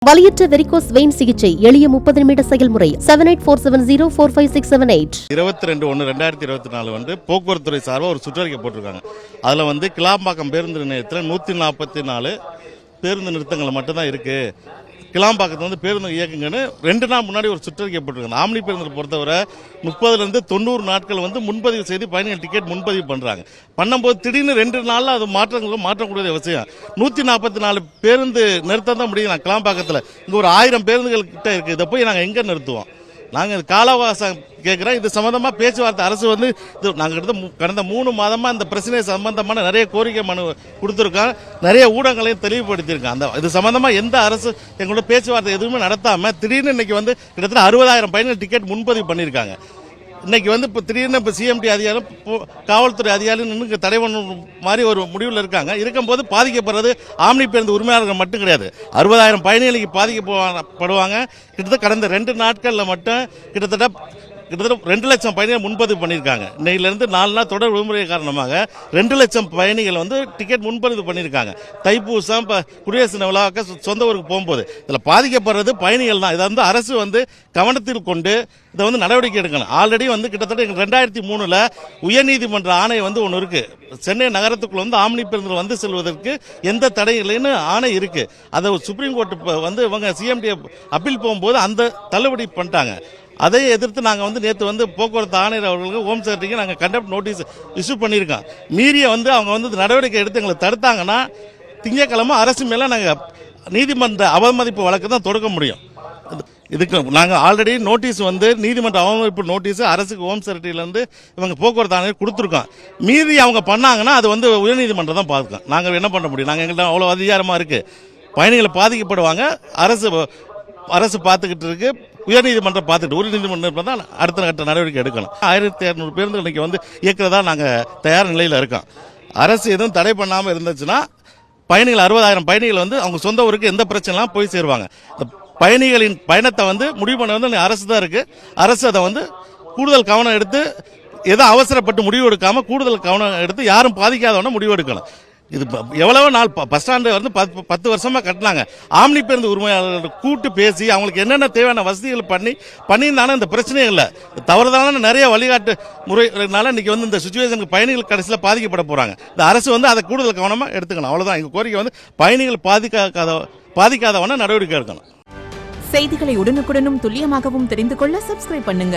வலியற்ற varicose vein சிகிச்சை எளிய 30 நிமிட செயல்முறை 7847045678 22/1/2024 வந்து போக்குவரத்து துறை சார்பாக ஒரு சுற்றறிக்கை போட்டிருக்காங்க. அதில் வந்து கிளாம்பாக்கம் பேருந்து நிலையத்தில் 144 பேருந்து நிறுத்தங்கள் மட்டும்தான் இருக்கு. கிளாம்பாக்கத்தில் வந்து பேருந்து இயக்குங்கன்னு 2 நாள் முன்னாடி ஒரு சுற்றறிக்கை போட்டிருக்காங்க. ஆம்னி பேருந்து பொறுத்தவரை 30லேருந்து 90 நாட்கள் வந்து முன்பதிவு செய்து பயணிகள் டிக்கெட் முன்பதிவு பண்ணுறாங்க. பண்ணும்போது திடீர்னு 2 நாளில் அது மாற்றக்கூடிய அவசியம். 144 பேருந்து நிறுத்தம் தான் முடியும். கிளாம்பாக்கத்தில் இங்கே ஒரு 1000 பேருந்துகள் கிட்ட இருக்குது. இதை போய் நாங்கள் எங்கே நிறுத்துவோம்? நாங்கள் காலவாசம் கேட்குறோம். இது சம்மந்தமாக பேச்சுவார்த்தை அரசு வந்து நாங்கள் கடந்த 3 மாதமாக இந்த பிரச்சனை சம்பந்தமான நிறைய கோரிக்கை மனு கொடுத்துருக்கோம். நிறைய ஊடகங்களையும் தெளிவுபடுத்தியிருக்கோம். இது சம்மந்தமாக எந்த அரசு எங்களோட பேச்சுவார்த்தை எதுவுமே நடத்தாமல் திடீர்னு இன்னைக்கு வந்து கிட்டத்தட்ட 60,000 பயணிகள் டிக்கெட் முன்பதிவு பண்ணியிருக்காங்க. இன்னைக்கு வந்து இப்போ திடீர்னு இப்போ சிஎம்டி அதிகாரம் காவல்துறை அதிகாரிகள் நின்று தடை பண்ணும் மாதிரி ஒரு முடிவில் இருக்காங்க. இருக்கும்போது பாதிக்கப்படுறது ஆம்னி பேருந்து உரிமையாளர்கள் மட்டும் கிடையாது. 60,000 பயணிகளுக்கு பாதிக்கப்படுவாங்க. கிட்டத்தட்ட கடந்த 2 நாட்களில் மட்டும் கிட்டத்தட்ட 2 லட்சம் பயணிகள் முன்பதிவு பண்ணியிருக்காங்க. இன்னையிலிருந்து 4 நாள் தொடர் விடுமுறை காரணமாக 2 லட்சம் பயணிகள் வந்து டிக்கெட் முன்பதிவு பண்ணியிருக்காங்க. தைப்பூசம் குடியரசு விழாவுக்கு சொந்த ஊருக்கு போகும்போது இதில் பாதிக்கப்படுறது பயணிகள் தான். இதை வந்து அரசு வந்து கவனத்தில் கொண்டு இதை வந்து நடவடிக்கை எடுக்கணும். ஆல்ரெடி வந்து கிட்டத்தட்ட 2003 உயர்நீதிமன்ற ஆணை வந்து ஒன்று இருக்கு. சென்னை நகரத்துக்குள்ள வந்து ஆம்னி பேருந்துகள் வந்து செல்வதற்கு எந்த தடை இல்லைன்னு ஆணை இருக்கு. அதை சுப்ரீம் கோர்ட் வந்து இவங்க சிஎம்டி அப்பீல் போகும்போது அந்த தள்ளுபடி பண்ணிட்டாங்க. அதை எதிர்த்து நாங்கள் வந்து நேற்று வந்து போக்குவரத்து ஆணையர் அவர்களுக்கு ஹோம் செக்ரட்டரிக்கு நாங்கள் கண்டெம்ட் நோட்டீஸ் இஷ்யூ பண்ணியிருக்கோம். மீறிய வந்து அவங்க வந்து நடவடிக்கை எடுத்து எங்களை தடுத்தாங்கன்னா திங்கட்கிழமை அரசு மேலே நாங்கள் நீதிமன்ற அவமதிப்பு வழக்கு தான் தொடுக்க முடியும். இதுக்கு நாங்கள் ஆல்ரெடி நோட்டீஸ் வந்து நீதிமன்ற அவமதிப்பு நோட்டீஸ் அரசுக்கு ஹோம் செக்ரட்டரியிலேருந்து இவங்க போக்குவரத்து ஆணையர் கொடுத்துருக்கோம். மீறி அவங்க பண்ணாங்கன்னா அது வந்து உயர்நீதிமன்றம் தான் பார்த்துக்கோம். நாங்கள் என்ன பண்ண முடியும்? நாங்கள் எங்கள்கிட்ட அவ்வளோ அதிகாரமாக இருக்குது. பயணிகளை பாதிக்கப்படுவாங்க. அரசு பார்த்துக்கிட்டு இருக்கு. உயர்நீதிமன்றம் பார்த்துட்டு உயர்நீதிமன்றம் தான் அடுத்த கட்ட நடவடிக்கை எடுக்கணும். 1600 பேருந்து இன்னைக்கு வந்து இயக்கிறதா நாங்கள் தயார் நிலையில் இருக்கோம். அரசு எதுவும் தடை பண்ணாமல் இருந்துச்சுன்னா பயணிகள் 60,000 பயணிகள் வந்து அவங்க சொந்த ஊருக்கு எந்த பிரச்சனைலாம் போய் சேருவாங்க. இந்த பயணிகளின் பயணத்தை வந்து முடிவு பண்ண வந்து அரசு தான் இருக்கு. அரசு அதை வந்து கூடுதல் கவனம் எடுத்து எதோ அவசரப்பட்டு முடிவு எடுக்காம கூடுதல் கவனம் எடுத்து யாரும் பாதிக்காதவன முடிவு எடுக்கணும். இது எவ்வளவோ நாள் பஸ் ஸ்டாண்டு வந்து 10 வருஷமா கட்டினாங்க. ஆம்னி பேருந்து உரிமையாளர்கள் கூட்டு பேசி அவங்களுக்கு என்னென்ன தேவையான வசதிகள் பண்ணியிருந்தாலும் இந்த பிரச்சனையே இல்லை. தவறுதலான நிறைய வழிகாட்டு முறைனால இன்னைக்கு வந்து இந்த சுச்சுவேஷனுக்கு பயணிகள் கடைசியில் பாதிக்கப்பட போறாங்க. இந்த அரசு வந்து அதை கூடுதல் கவனமாக எடுத்துக்கணும். அவ்வளவுதான் எங்க கோரிக்கை. வந்து பயணிகள் பாதிக்காதவன நடவடிக்கை எடுக்கணும். செய்திகளை உடனுக்குடனும் துல்லியமாகவும் தெரிந்து கொள்ள சப்ஸ்கிரைப் பண்ணுங்க.